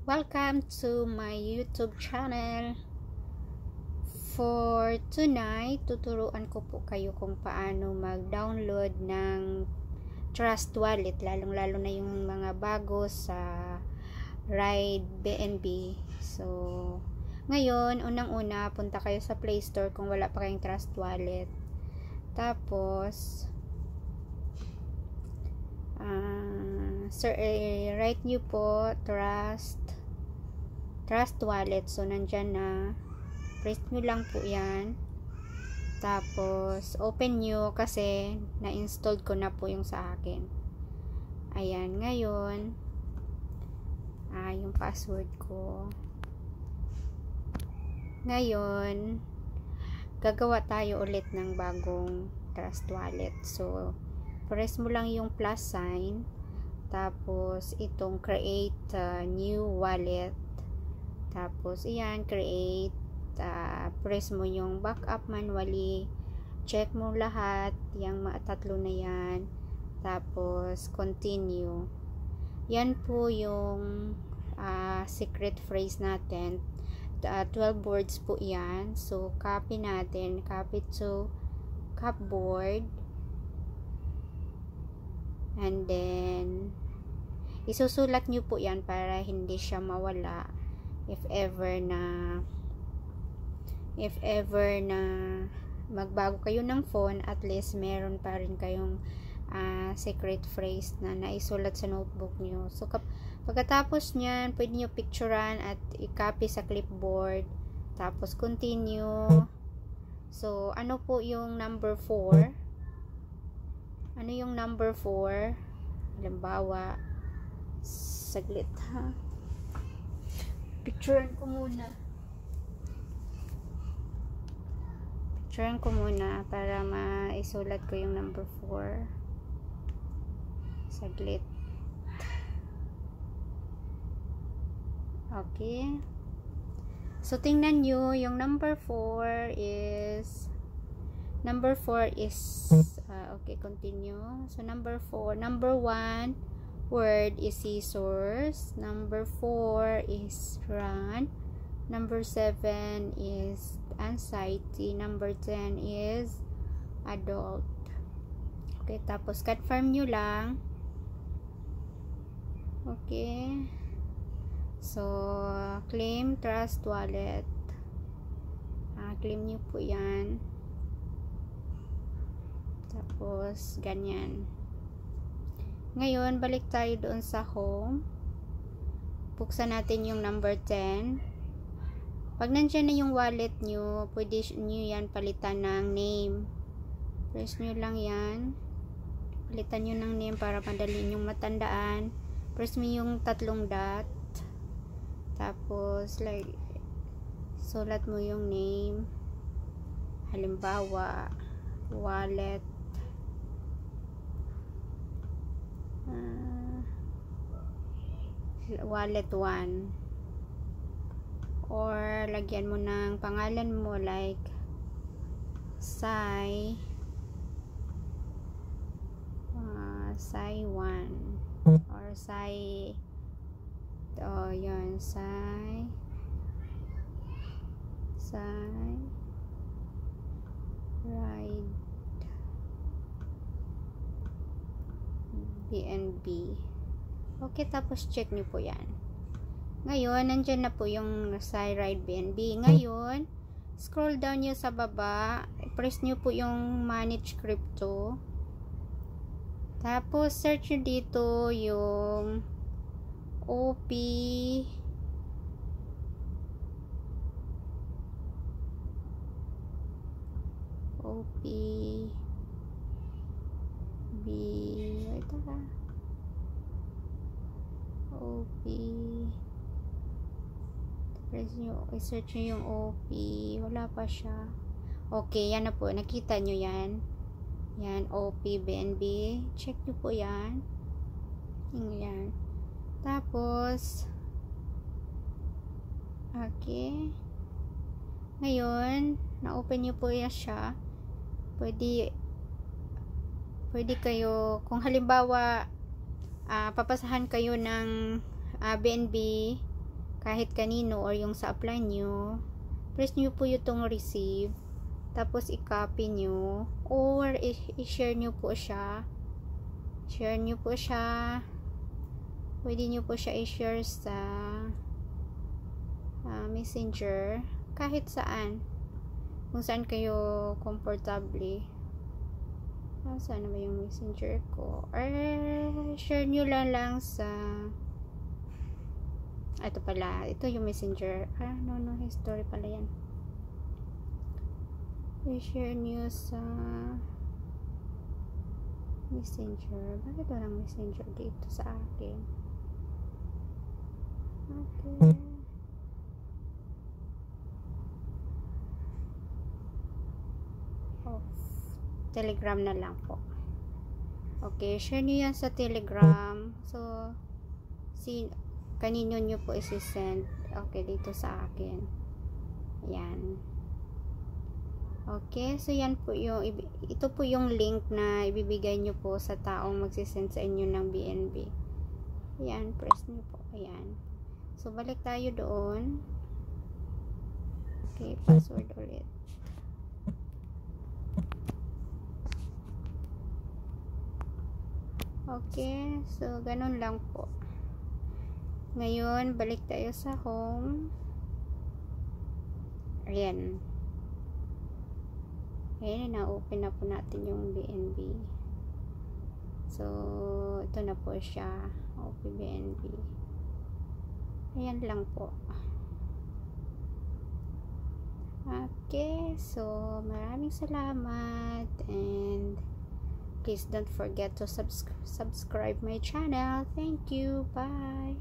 Welcome to my YouTube channel. For tonight, tuturuan ko po kayo kung paano mag-download ng Trust Wallet, lalong-lalo na yung mga bago sa Ride BNB. So, ngayon, unang-una, punta kayo sa Play Store kung wala pa kayong Trust Wallet. Tapos, write nyo po Trust Wallet. So, nandyan na. Press nyo lang po yan. Tapos, open nyo kasi na-installed ko na po yung sa akin. Ayan. Ngayon, yung password ko. Ngayon, gagawa tayo ulit ng bagong Trust Wallet. So, press mo lang yung plus sign. Tapos, itong create new wallet. Tapos, ayan, create. Press mo yung backup manually. Check mo lahat. Yung tatlo na yan. Tapos, continue. Yan po yung secret phrase natin. 12 words po yan. So, copy natin. Copy to cupboard. And then, isusulat nyo po yan para hindi siya mawala. If ever na magbago kayo ng phone, at least meron pa rin kayong secret phrase na naisulat sa notebook nyo. So, pagkatapos nyan, pwede nyo picturean at i-copy sa clipboard. Tapos, continue. So, ano po yung number 4? Ano yung number 4? Halimbawa, saglit ha. Picturean ko muna para maisulat ko yung number 4. Saglit. Okay. So, tingnan nyo, yung number 4 is okay, continue. So, number 4. Number 1 word is scissors. Number 4 is run. Number 7 is anxiety. Number 10 is adult. Okay, tapos confirm nyo lang. Okay. So, claim Trust Wallet. Claim nyo po yan. Tapos, ganyan. Ngayon, balik tayo doon sa home. Buksan natin yung number 10. Pag nandyan na yung wallet nyo, pwede nyo yan palitan ng name. Press nyo lang yan. Palitan nyo ng name para madali nyong matandaan. Press mo yung tatlong dot. Tapos, sulat mo yung name. Halimbawa, wallet. Wallet 1. Or lagyan mo ng pangalan mo like Sai 1 or Sai yun, Sai Ride BNB. Okay, tapos check nyo po yan. Ngayon, nandyan na po yung sa Ride BNB. Ngayon, scroll down nyo sa baba. Press nyo po yung Manage Crypto. Tapos, search nyo dito yung OP press nyo, i-search nyo yung OP, wala pa siya. Okay, yan na po, nakita nyo yan. Yan, OP BNB, check nyo po yan. Yan. Tapos, okay, ngayon na-open nyo po yan siya. Pwede kayo, kung halimbawa papasahan kayo ng BNB, kahit kanino or yung sa apply nyo, press nyo po yung receive, tapos i-copy nyo or i-share nyo po siya. Share nyo po siya. Pwede nyo po siya i-share sa Messenger, kahit saan, kung saan kayo comfortably. Saan na ba yung Messenger ko? Or share nyo lang sa ito pala, ito yung Messenger. No, history pala yan. I-share nyo sa Messenger. Bakit walang Messenger dito sa akin? Okay. Telegram na lang po. Okay, share nyo yan sa Telegram. So, kanino nyo po isi-send. Okay, dito sa akin. Yan. Okay, so yan po yung, ito po yung link na ibibigay nyo po sa taong magsisend sa inyo ng BNB. Yan, press nyo po. Ayan. So, balik tayo doon. Okay, password ulit. Okay, so ganun lang po. Ngayon, balik tayo sa home. Ayan. Ayan, na-open na po natin yung BNB. So, ito na po siya. Open BNB. Ayan lang po. Okay, so maraming salamat and please don't forget to subscribe my channel. Thank you. Bye.